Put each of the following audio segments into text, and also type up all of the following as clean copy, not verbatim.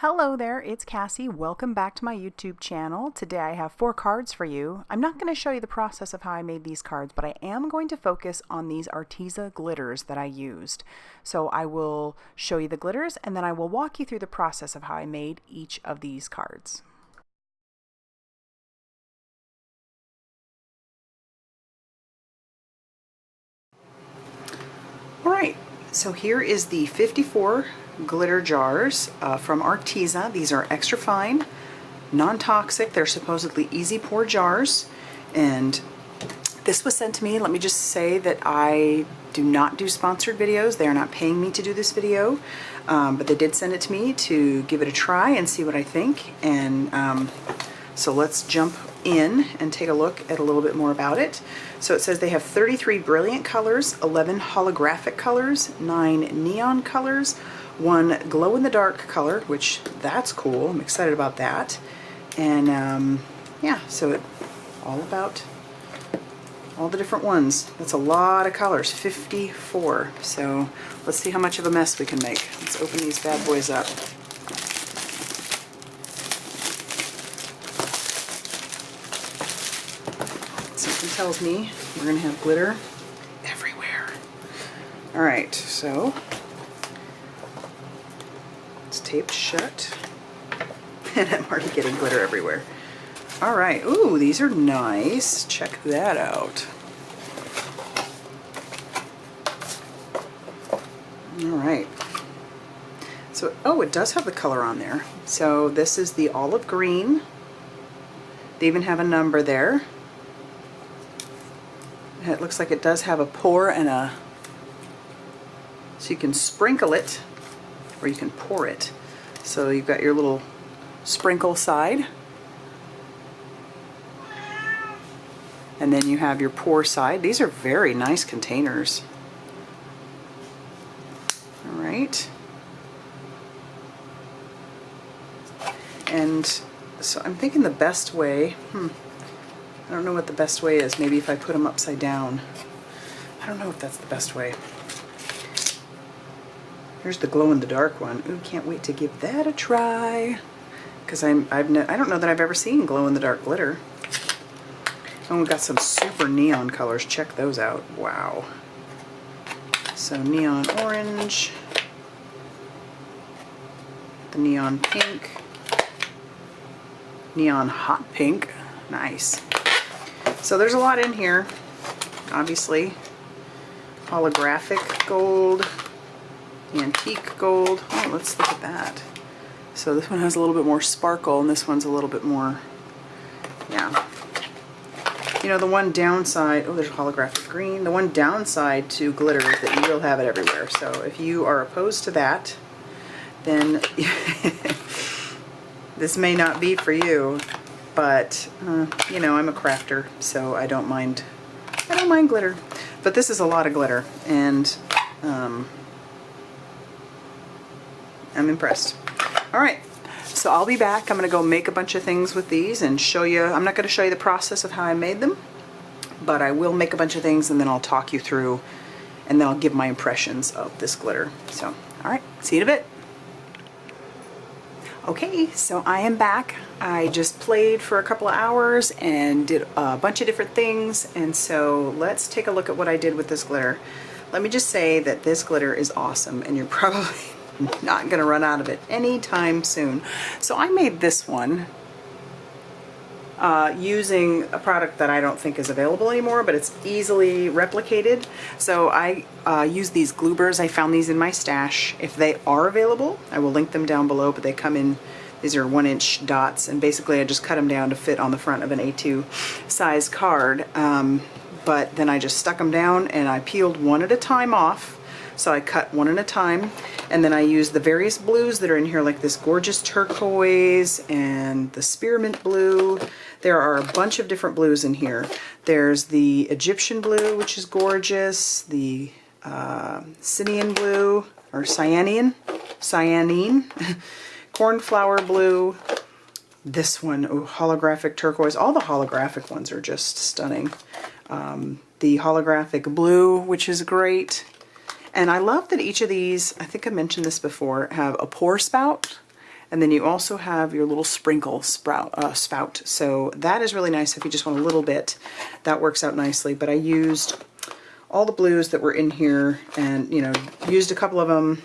Hello there, it's Cassie. Welcome back to my YouTube channel. Today I have 4 cards for you. I'm not going to show you the process of how I made these cards, but I am going to focus on these Arteza glitters that I used. So I will show you the glitters and then I will walk you through the process of how I made each of these cards. Alright, so here is the 54 glitter jars from Arteza. These are extra fine, non-toxic. They're supposedly easy pour jars, and this was sent to me. Let me just say that I do not do sponsored videos. They are not paying me to do this video, but they did send it to me to give it a try and see what I think. And so let's jump in and take a look at a little bit more about it. So it says they have 33 brilliant colors, 11 holographic colors, 9 neon colors, 1 glow-in-the-dark color, which that's cool. I'm excited about that. And yeah, so all about all the different ones. That's a lot of colors, 54. So let's see how much of a mess we can make. Let's open these bad boys up. Something tells me we're gonna have glitter everywhere. All right, so it's taped shut. And I'm already getting glitter everywhere. All right, ooh, these are nice. Check that out. All right. So, oh, it does have the color on there. So this is the olive green. They even have a number there. It looks like it does have a pour and a, so you can sprinkle it or you can pour it. So you've got your little sprinkle side, and then you have your pour side. These are very nice containers. All right. And so I'm thinking the best way, I don't know what the best way is. Maybe if I put them upside down. I don't know if that's the best way. Here's the glow-in-the-dark one. Ooh, can't wait to give that a try. Because I don't know that I've ever seen glow-in-the-dark glitter. Oh, we've got some super neon colors. Check those out. Wow. So neon orange, the neon pink, neon hot pink. Nice. So there's a lot in here, obviously. Holographic gold, antique gold. Oh, let's look at that. So this one has a little bit more sparkle, and this one's a little bit more, yeah. You know, the one downside, oh, there's holographic green. The one downside to glitter is that you will have it everywhere. So if you are opposed to that, then this may not be for you. But you know, I'm a crafter, so I don't mind glitter. But this is a lot of glitter, and I'm impressed. All right, so I'll be back. I'm gonna go make a bunch of things with these and show you. I'm not gonna show you the process of how I made them, but I will make a bunch of things and then I'll talk you through, and then I'll give my impressions of this glitter. So, all right, see you in a bit. Okay, so I am back. I just played for a couple of hours and did a bunch of different things, and so let's take a look at what I did with this glitter. Let me just say that this glitter is awesome, and you're probably not going to run out of it anytime soon. So I made this one using a product that I don't think is available anymore, but it's easily replicated. So I use these glue burrs. I found these in my stash. If they are available, I will link them down below, but they come in, these are 1-inch dots, and basically I just cut them down to fit on the front of an A2 size card. But then I just stuck them down and I peeled one at a time off. So I cut one at a time, and then I used the various blues that are in here, like this gorgeous turquoise and the spearmint blue. There are a bunch of different blues in here. There's the Egyptian blue, which is gorgeous, the Cyan blue, or cyanine, cornflower blue, this one, oh, holographic turquoise. All the holographic ones are just stunning. The holographic blue, which is great. And I love that each of these, I think I mentioned this before, have a pour spout. And then you also have your little sprinkle spout. So that is really nice if you just want a little bit. That works out nicely. But I used all the blues that were in here and, you know, used a couple of them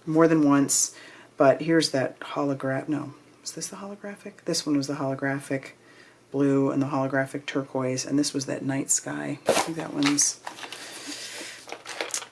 more than once. But here's that holographic, no, is this the holographic? This one was the holographic blue and the holographic turquoise, and this was that night sky. I think that one's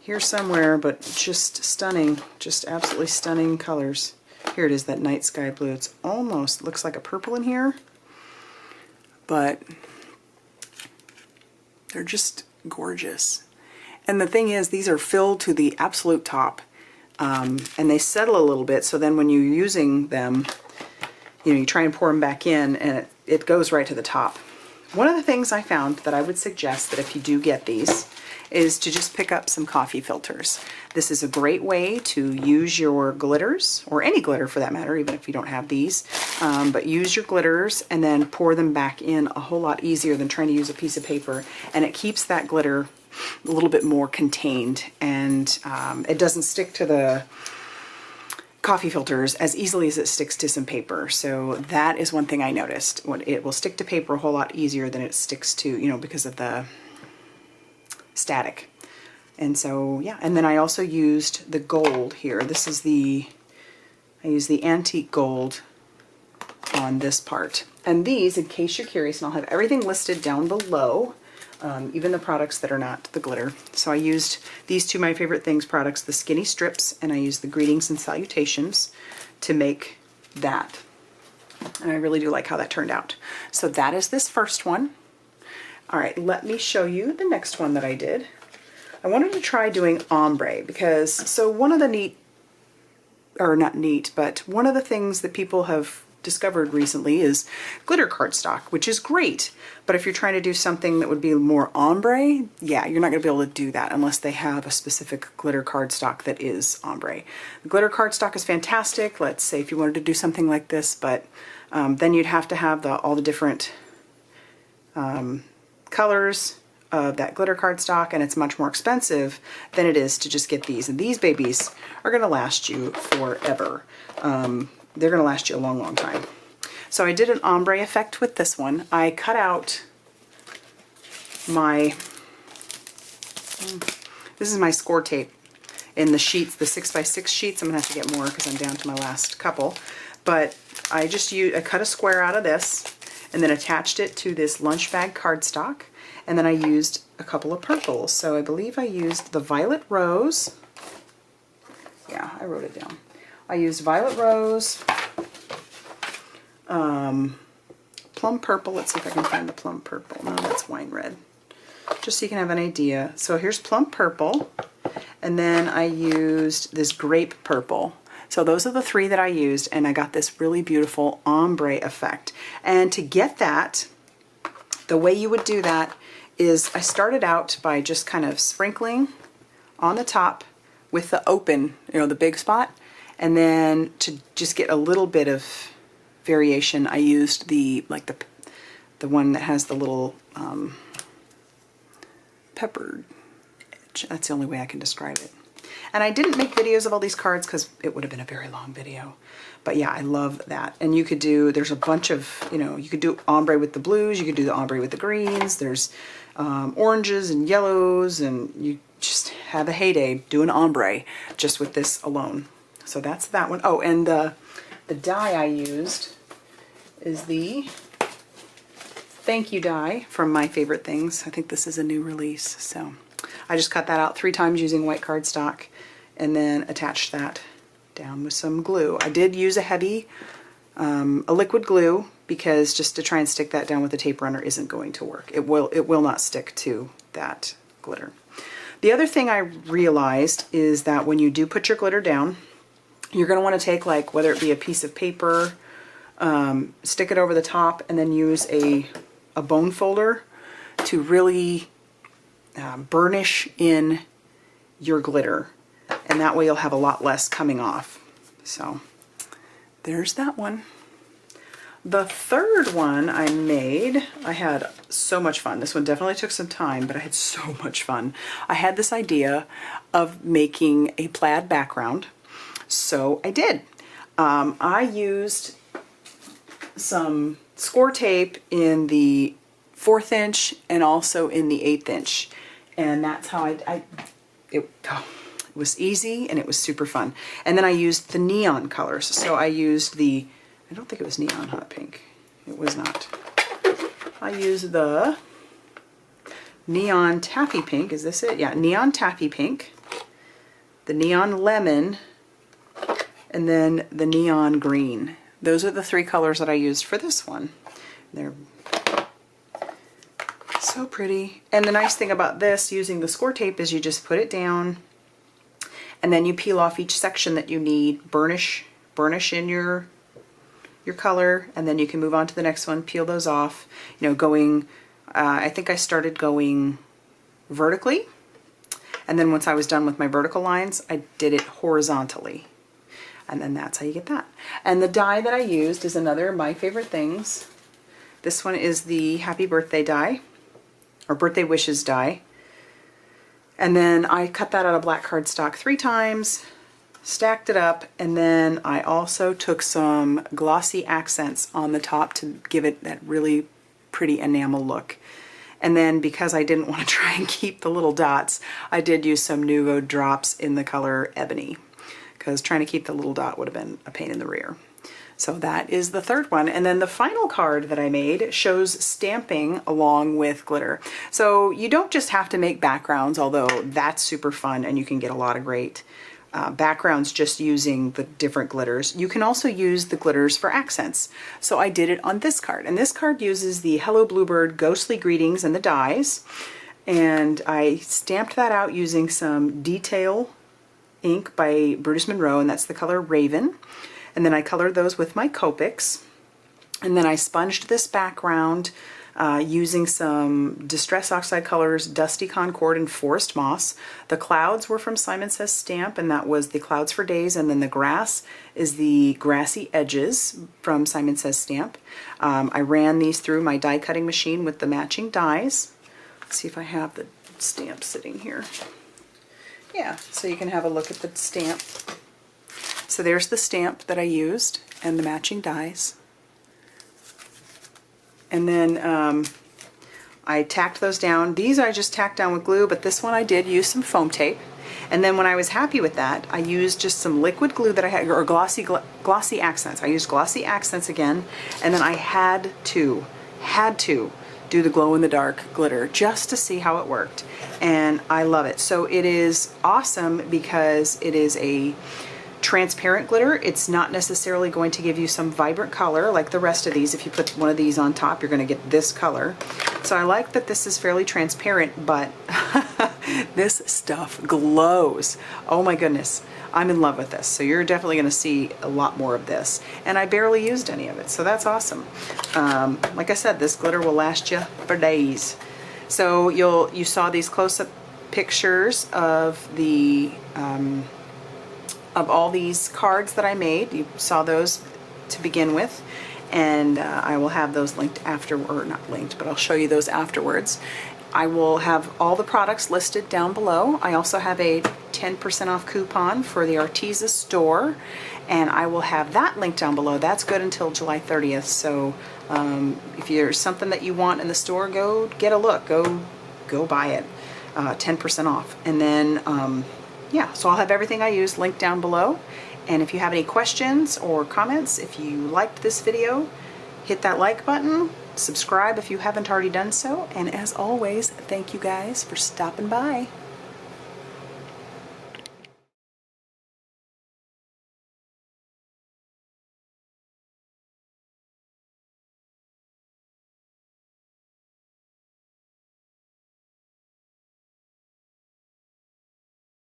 here somewhere, but just stunning, just absolutely stunning colors. Here it is, that night sky blue. It's almost, looks like a purple in here, but they're just gorgeous. And the thing is, these are filled to the absolute top. And they settle a little bit, so then when you're using them, you know, you try and pour them back in and it goes right to the top. One of the things I found that I would suggest that if you do get these is to just pick up some coffee filters. This is a great way to use your glitters, or any glitter for that matter, even if you don't have these, but use your glitters and then pour them back in a whole lot easier than trying to use a piece of paper, and it keeps that glitter a little bit more contained, and it doesn't stick to the coffee filters as easily as it sticks to some paper. So that is one thing I noticed. It will stick to paper a whole lot easier than it sticks to, you know, because of the static. And so, yeah, and then I also used the gold here. This is I used the antique gold on this part. And these, in case you're curious, and I'll have everything listed down below, even the products that are not the glitter. So I used these two my favorite things products, the Skinny Strips, and I used the Greetings and Salutations to make that. And I really do like how that turned out. So that is this first one. All right, let me show you the next one that I did. I wanted to try doing ombre because, so one of the neat, or not neat, but one of the things that people have discovered recently is glitter cardstock, which is great. But if you're trying to do something that would be more ombre, yeah, you're not going to be able to do that unless they have a specific glitter cardstock that is ombre. The glitter cardstock is fantastic. Let's say if you wanted to do something like this, but then you'd have to have all the different colors of that glitter cardstock, and it's much more expensive than it is to just get these. And these babies are going to last you forever. They're going to last you a long, long time. So I did an ombre effect with this one. I cut out my, this is my Scor-Tape in the sheets, the 6x6 sheets. I'm going to have to get more because I'm down to my last couple. But I just I cut a square out of this and then attached it to this lunch bag cardstock. And then I used a couple of purples. So I believe I used the Violet Rose. Yeah, I wrote it down. I used Violet Rose, Plum Purple. Let's see if I can find the Plum Purple. No, that's Wine Red. Just so you can have an idea. So here's Plum Purple. And then I used this Grape Purple. So those are the three that I used, and I got this really beautiful ombre effect. And to get that, the way you would do that is I started out by just kind of sprinkling on the top with the open, you know, the big spot. And then to just get a little bit of variation, I used the one that has the little peppered edge. That's the only way I can describe it. And I didn't make videos of all these cards because it would have been a very long video. But yeah, I love that. And you could do, there's a bunch of, you know, you could do ombre with the blues, you could do the ombre with the greens, there's oranges and yellows, and you just have a heyday doing ombre just with this alone. So that's that one. Oh, and the die I used is the Thank You die from My Favorite Things. I think this is a new release. So I just cut that out 3 times using white cardstock and then attached that down with some glue. I did use a heavy, a liquid glue, because just to try and stick that down with a tape runner isn't going to work. It will not stick to that glitter. The other thing I realized is that when you do put your glitter down, you're going to want to take, like, whether it be a piece of paper, stick it over the top, and then use a bone folder to really burnish in your glitter. And that way you'll have a lot less coming off. So there's that one. The third one I made, I had so much fun. This one definitely took some time, but I had so much fun. I had this idea of making a plaid background. So I did. I used some Scor-Tape in the 1/4 inch and also in the 1/8 inch. And that's how it was easy and it was super fun. And then I used the neon colors. So I used the, I don't think it was neon hot pink. It was not. I used the neon taffy pink. Is this it? Yeah, neon taffy pink, the neon lemon, and then the neon green. Those are the 3 colors that I used for this one. They're so pretty. And the nice thing about this, using the Scor-Tape, is you just put it down and then you peel off each section that you need, burnish in your color, and then you can move on to the next one, peel those off. You know, going, I think I started going vertically, and then once I was done with my vertical lines, I did it horizontally. And then that's how you get that. And the die that I used is another of my favorite things. This one is the Happy Birthday die, or Birthday Wishes die. And then I cut that out of black cardstock 3 times, stacked it up, and then I also took some glossy accents on the top to give it that really pretty enamel look. And then because I didn't want to try and keep the little dots, I did use some Nuvo drops in the color Ebony, because trying to keep the little dot would have been a pain in the rear. So that is the 3rd one. And then the final card that I made shows stamping along with glitter. So you don't just have to make backgrounds, although that's super fun and you can get a lot of great backgrounds just using the different glitters. You can also use the glitters for accents. So I did it on this card. And this card uses the Hello Bluebird Ghostly Greetings and the dies. And I stamped that out using some Detail ink by Brutus Monroe, and that's the color Raven. And then I colored those with my Copics. And then I sponged this background using some Distress Oxide colors, Dusty Concord and Forest Moss. The clouds were from Simon Says Stamp, and that was the Clouds for Days. And then the grass is the Grassy Edges from Simon Says Stamp. I ran these through my die cutting machine with the matching dies. Let's see if I have the stamp sitting here. Yeah, so you can have a look at the stamp. So there's the stamp that I used and the matching dies. And then I tacked those down. These I just tacked down with glue, but this one I did use some foam tape. And then when I was happy with that, I used just some liquid glue that I had, or glossy accents. I used glossy accents again, and then I had to do the glow in the dark glitter just to see how it worked. And I love it. So it is awesome because it is a transparent glitter. It's not necessarily going to give you some vibrant color like the rest of these. If you put one of these on top, you're going to get this color. So I like that this is fairly transparent, but this stuff glows. Oh my goodness. I'm in love with this. So you're definitely going to see a lot more of this. And I barely used any of it. So that's awesome. Like I said, this glitter will last you for days. So you saw these close-up pictures of the of all these cards that I made. You saw those to begin with, and I will have those linked after, or not linked, but I'll show you those afterwards. I will have all the products listed down below. I also have a 10% off coupon for the Arteza store, and I will have that linked down below. That's good until July 30th. So if there's something that you want in the store, go get a look. Go buy it. 10% off. And then yeah, so I'll have everything I use linked down below. And if you have any questions or comments, if you liked this video, hit that like button, subscribe if you haven't already done so, and as always, thank you guys for stopping by.